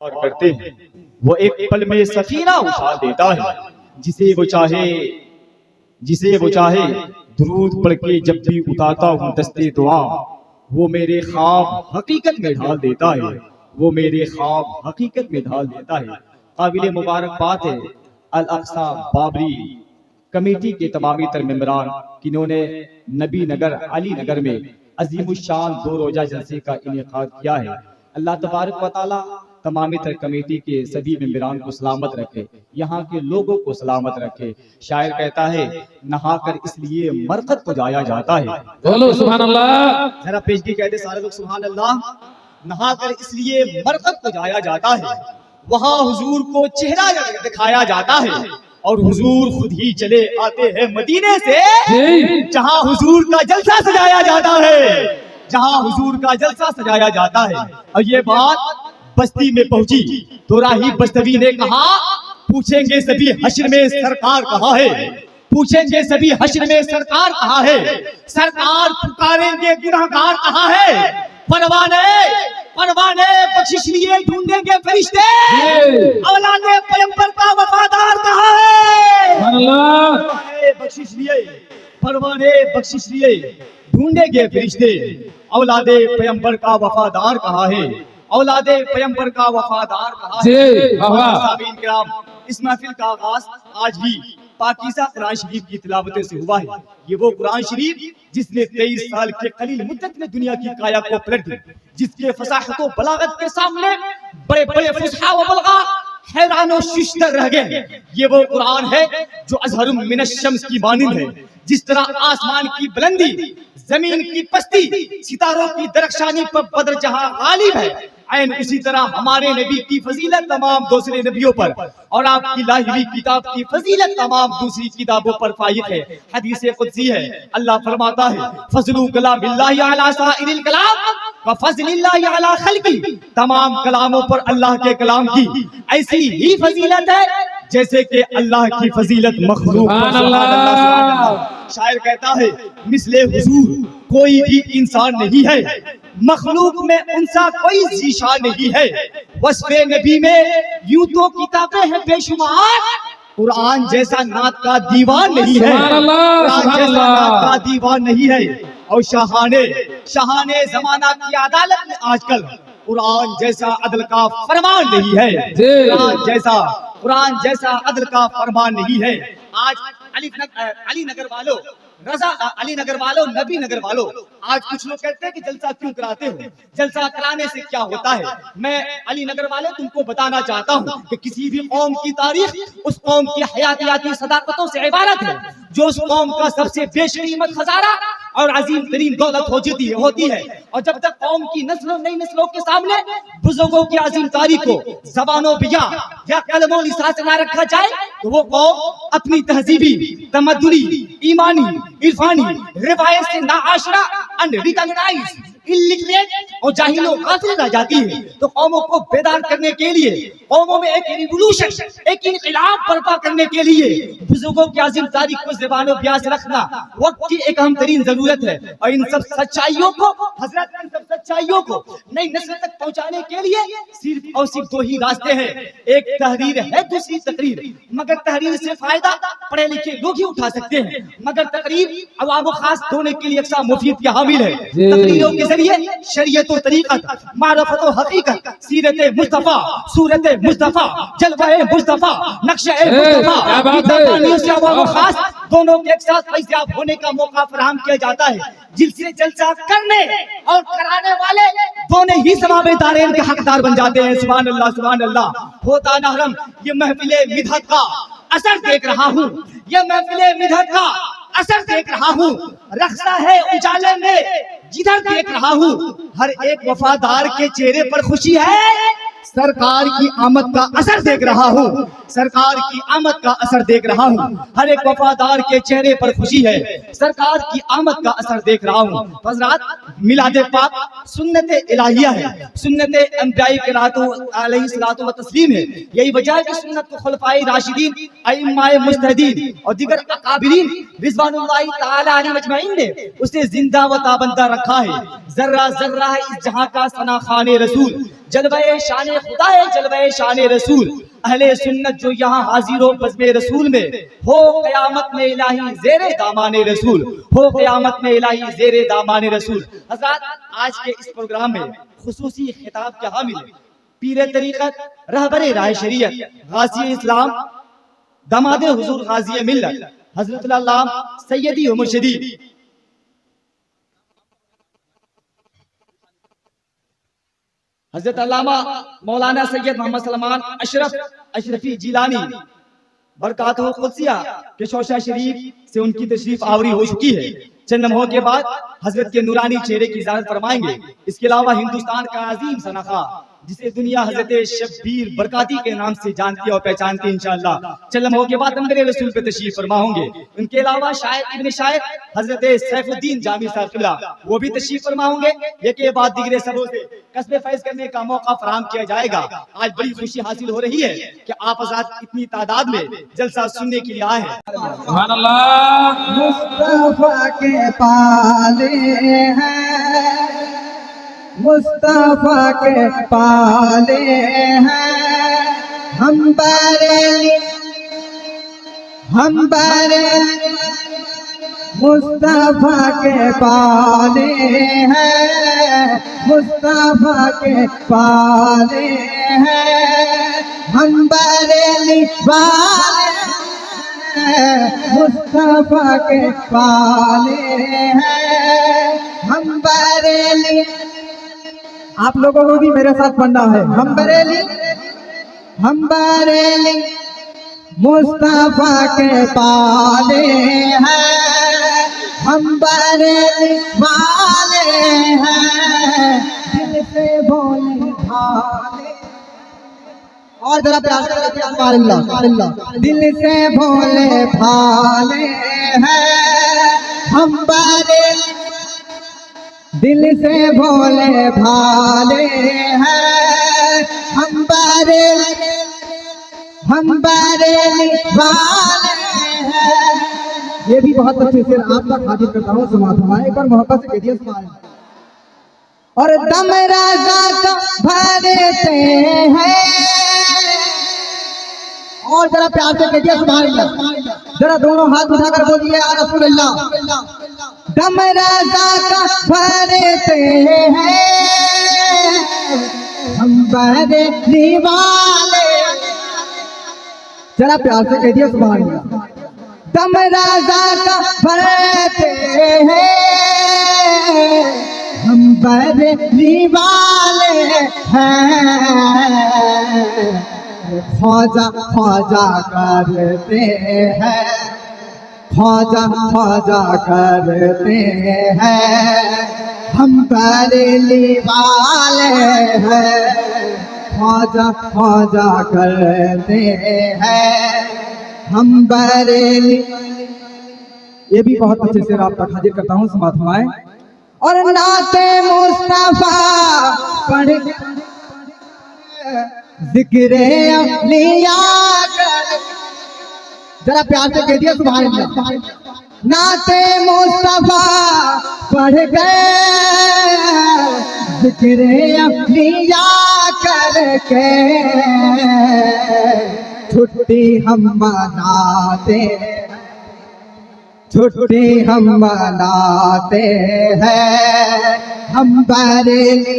और करते हैं। वो एक पल में सफीना उछाल देता है, जिसे वो चाहे दुरूद पढ़ के जब भी उतारता हूँ दस्ते दुआ, वो मेरे ख्वाब हकीकत में ढाल देता है, वो मेरे ख्वाब हकीकत में ढाल देता है। काबिल मुबारक बात है अल अक्सा बाबरी कमेटी के तमामी तर मेंबरान जिन्होंने नबी नगर अली नगर में अजीमुशान 2 रोजा जलसे का इनेकाद किया है। अल्लाह तबारक व तआला तमामी तर कमेटी के सभी मेंबरान को सलामत रखे, यहाँ के लोगों को सलामत रखे। शायर कहता है नहाकर इसलिए मरकत को जाया जाता है। बोलो सुभान अल्लाह। जरा पेशगी कहते सारे लोग सुभान अल्लाह। नहाकर इसलिए मरकत को जाया जाता है, वहाँ हुजूर को चेहरा दिखाया जाता है, और हुजूर खुद ही चले आते हैं मदीने से, जहाँ हुजूर का जलसा सजाया जाता है, जहाँ हुजूर का जलसा सजाया जाता है। और ये बात बस्ती में पहुंची तो राही बस्तवी ने कहा, पूछेंगे सभी हश्र में सरकार कहाँ है, पूछेंगे सभी हश्र में सरकार कहाँ है, सरकार पुकारेंगे गुनहगार कहाँ है, परवाने परवाने बख्शिश लिए ढूंढेंगे फरिश्ते, औलादे पैगंबर का वफादार कहाँ है, परवाने बख्शिश लिए परवाने बख्शिश लिए ढूंढेंगे फरिश्ते, औलादे पैगंबर का वफादार कहाँ है, औलादे पैगंबर का वफादार कहाँ है। इस महफिल का आगाज आज भी पाकीज़ा कुरान शरीफ की तिलावत से हुआ है। ये वो कुरान शरीफ जिसने 23 साल के कलील मुद्दत में दुनिया की काया को पलट दी, जिसके फसाहत व बलागत के सामने बड़े बड़े फुसहा व बलगा हैरान और शिश्तर रह गए। ये वो कुरान है जो अज़हरुम मिनश-शम्स की मानिंद है। जिस तरह आसमान की बुलंदी, जमीन की पस्ती, सितारों की दरख्शानी पर बदर जहां गालिब है, ऐन उसी तरह हमारे नबी की फजीलत तमाम दूसरे नबियों पर और आपकी लाही हुई किताब की फजीलत तमाम दूसरी किताबों पर फायद है। हदीस कुदसी है, अल्लाह फरमाता है फज़लु कलामिल्लाहि अला साइरिल कलाम व फज़लिल्लाहि अला खल्क़ी, तमाम कलामों पर अल्लाह के कलाम की ऐसी ही फजीलत है जैसे कि अल्लाह की फजीलत मखलूक। शायर कहता है मिसले हुजूर कोई भी इंसान नहीं है, मखलूक में उनसा कोई ज़ीशान नहीं है, वस्फ़े नबी में यूं तो किताबें हैं बेशुमार, कुरान जैसा नात का दीवान नहीं है, कुरान जैसा नात का दीवान नहीं है। और शहाने जमाना की अदालत में आजकल कुरान जैसा अदल का फरमान नहीं है, कुरान जैसा अदल का फरमान नहीं है। आज अली नगर वालों, रजा अली नगर वालों, नबी नगर वालों, आज कुछ लोग कहते हैं कि जलसा क्यों कराते हो, जलसा कराने से क्या होता है। मैं अली नगर वाले तुमको बताना चाहता हूँ कि किसी भी कौम की तारीख उस कौम की हयातियाती सदाकतों से इबारत है, जो उस कौम का सबसे बेशकीमत खजाना और अजीम तरीन दौलत होती है। और जब तक कौम की नई नस्लों के सामने बुजुर्गों की अजीम तारीख को जबानों बिया या कलमों लिसा से ना रखा जाए तो वो कौम अपनी तहजीबी, तमद्दुनी, ईमानी, इरफानी रिवायत से नाआशना, अनरिकॉग्नाइज्ड, इलिटरेट और जाहिलो गाफिल रह जाती है। तो कौमों को बेदार करने के लिए, कौमों में एक रिवोल्यूशन, एक इनकलाब बर्पा करने के लिए बुजुर्गों की आज़िम तारीख को ज़बान और ब्यास रखना वक्त की एक अहम तरीन जरूरत है। और इन सब सच्चाइयों को नई नस्ल तक पहुंचाने के लिए सिर्फ और सिर्फ 2 ही रास्ते हैं, एक तहरीर है, दूसरी तकरीर। मगर तहरीर से फायदा पढ़े लिखे लोग ही उठा सकते हैं, मगर तकरीर अवाम व खास दोनों के लिए यकसा मुफीद की हामिल है। तकरीरों के जरिए शरीयत और तरीक़त, मारिफत और हकीकत, सीरत मुस्तफा, सूरत मुस्तफा, जलवा मुस्तफा, नक्शा मुस्तफा खास दोनों के एक साथ फैज़याब होने का मौका फराहम किया जाता है, जिससे जलसा करने और कराने वाले दोनों ही समावेदारेन के हकदार बन जाते हैं। सुभान अल्लाह, सुभान अल्लाह। होता नहरम ये महफिले मिदहत का असर देख रहा हूँ, ये महफिले मिदहत का असर देख रहा हूँ, रखता है उजाले में जिधर देख रहा हूँ, हर एक वफादार के चेहरे पर खुशी है, सरकार की आमद का असर देख रहा हूँ, सरकार की आमद का असर देख रहा हूँ, हर एक वफादार के चेहरे पर खुशी है, सरकार की आमद का असर देख रहा हूँ। हज़रात मिलाद पाक सुन्नत इलाहिया है, सुन्नत अंबिया किरातो अलैहिस्सलातु व तस्लीम है। यही वजह है कि सुन्नत को खुलफाए राशिदीन, अइम्माए मुज्तहिदीन और दीगर अकाबिरीन रिज़वानुल्लाहि तआला अलैहिम अजमईन ने उसे जिंदा व ताबंदा रखा है। जर्रा जर्रा है इस जहां का सना खाने रसूल, जलवाए शान खुदा है जलवे शान रसूल। अहले सुन्नत जो यहाँ हाजिर हो बज़्मे रसूल में, हो क़यामत में इलाही ज़ेरे दामाने रसूल, हो क़यामत में इलाही ज़ेरे दामाने रसूल। हज़रात, आज के इस प्रोग्राम में खुसूसी खिताब के हामिल पीर तरीक़त, रहबरे राह शरीयत, गाज़ी इस्लाम, दमादे हुज़ूर गाज़ी मिल्लत, हज़रत अल्लामा सैयदी व मुर्शिदी हज़रत अल्लामा मौलाना सैयद मोहम्मद सलमान अशरफी जिलानी बरकातहू क़ुद्सिया के शौशा शरीफ से उनकी तशरीफ आवरी हो चुकी है। चंद लम्हों के बाद हजरत के नूरानी चेहरे की इजाजत फरमाएंगे। इसके अलावा हिंदुस्तान का अजीम सनखा जिसे दुनिया हजरत शब्बीर बरकाती के नाम से जानती और पहचानती है, इंशाअल्लाह चंद लम्हों के बाद नंबर रसूल पे तशरीफ फरमा होंगे। उनके अलावा शायर इब्न शायर हजरत सैफुद्दीन जामी साहब क़िबला वो भी तशरीफ फरमा होंगे। ये बाद दिगरे सबों से कसबे फैज करने का मौका फराहम किया जाएगा। आज बड़ी खुशी हासिल हो रही है कि आप आजाद इतनी तादाद में जलसा सुनने के लिए आए हैं। सुभान अल्लाह। मुस्तफा के पाले हैं, मुस्तफा के पाले हैं, हम बरेली मुस्तफा के पाले हैं, मुस्तफा के पाले हैं, हम बरेली वाले हैं, मुस्तफा के पाले हैं, हम बरेली। आप लोगों को भी मेरे साथ पढ़ना है। हम बरेली मुस्तफा के पाले हैं, हम बरेली वाले हैं, दिल से बोले भाले। और जरा प्यार से दिल से भोले भाले हैं, हम बरेली दिल से भोले भाले हैं, हम बरेली वाले हैं। ये भी बहुत अच्छे से आप तक हाजिर करता हूँ। समाज हमारे एक बार मोहब्बत से कह दिया समाज। और दम राजा का भरते हैं, और जरा प्यार से कह दिया सुभान अल्लाह। जरा दोनों हाथ उठाकर बोलिए या रसूल अल्लाह। दम राजा का भरते हैं, हम बरेली वाले। जरा प्यार से कह दिया सुभान अल्लाह। दम राजा का भरते हैं, हम बरेली वाले हैं, ख्वाजा ख्वाजा करते हैं, ख्वाजा ख्वाजा करते हैं, हम बरेली वाले हैं, ख्वाजा ख्वाजा करते हैं, हम बरेली। ये भी बहुत अच्छे से आप तक हाजिर करता हूँ समाज हमारे। और नाते मुस्तफा पढ़ जिक्रे अलिया कर। जरा प्यार से कह दिया सुभान अल्लाह। नाते मुस्तफा पढ़ गए जिक्रे अलिया करके, छुट्टी हम मनाते, छुट्टी हम मनाते हैं, हम बरेली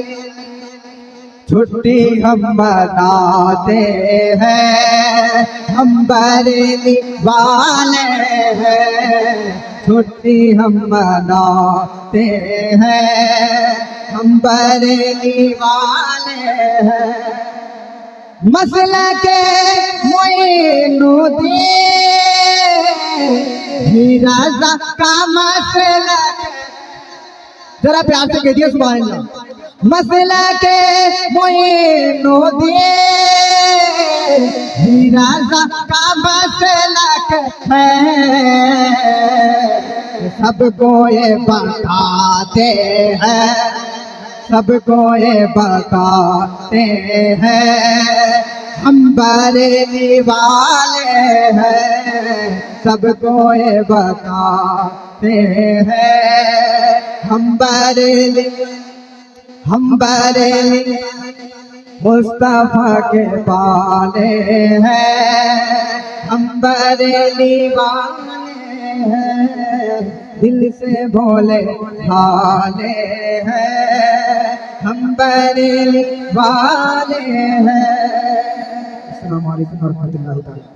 छुट्टी हम मनाते हैं, हम बरेली वाले हैं, छुट्टी हम मनाते हैं, हम बरेली वाले हैं। मसला के मोइनुद्दीन हीरा का मसला। जरा प्यार से कह दिया सुभान अल्लाह। मसला के मोइनुद्दीन हीरा का मसला है, सबको ये बताते हैं, सबको ये बताते हैं, हम बरेली वाले हैं, सबको ये बताते हैं, हम बरेली मुस्तफा के पाले हैं, हम बरेली वाले हैं, दिल से भोले भाले हैं, हम बरेली वाले हैं। अस्सलाम वालेकुम व रहमतुल्लाहि तआला।